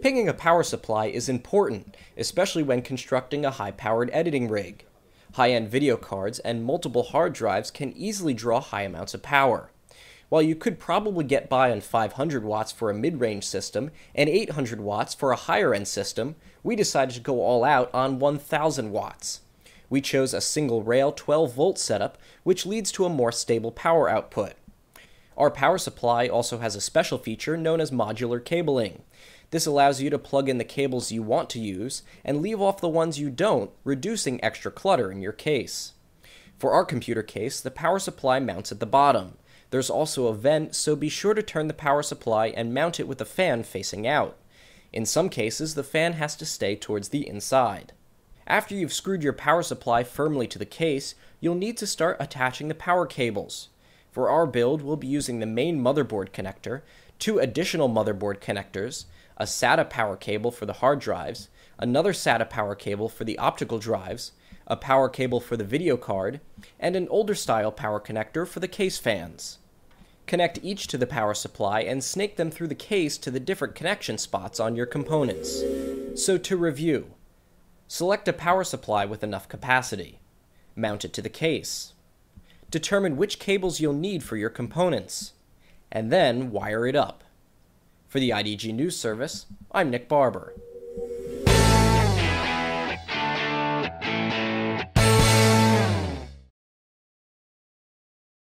Pinging a power supply is important, especially when constructing a high-powered editing rig. High-end video cards and multiple hard drives can easily draw high amounts of power. While you could probably get by on 500 watts for a mid-range system and 800 watts for a higher-end system, we decided to go all out on 1000 watts. We chose a single rail 12-volt setup, which leads to a more stable power output. Our power supply also has a special feature known as modular cabling. This allows you to plug in the cables you want to use and leave off the ones you don't, reducing extra clutter in your case. For our computer case, the power supply mounts at the bottom. There's also a vent, so be sure to turn the power supply and mount it with the fan facing out. In some cases, the fan has to stay towards the inside. After you've screwed your power supply firmly to the case, you'll need to start attaching the power cables. For our build, we'll be using the main motherboard connector, 2 additional motherboard connectors, a SATA power cable for the hard drives, another SATA power cable for the optical drives, a power cable for the video card, and an older style power connector for the case fans. Connect each to the power supply and snake them through the case to the different connection spots on your components. So to review, select a power supply with enough capacity. Mount it to the case. Determine which cables you'll need for your components. And then wire it up. For the IDG News Service, I'm Nick Barber.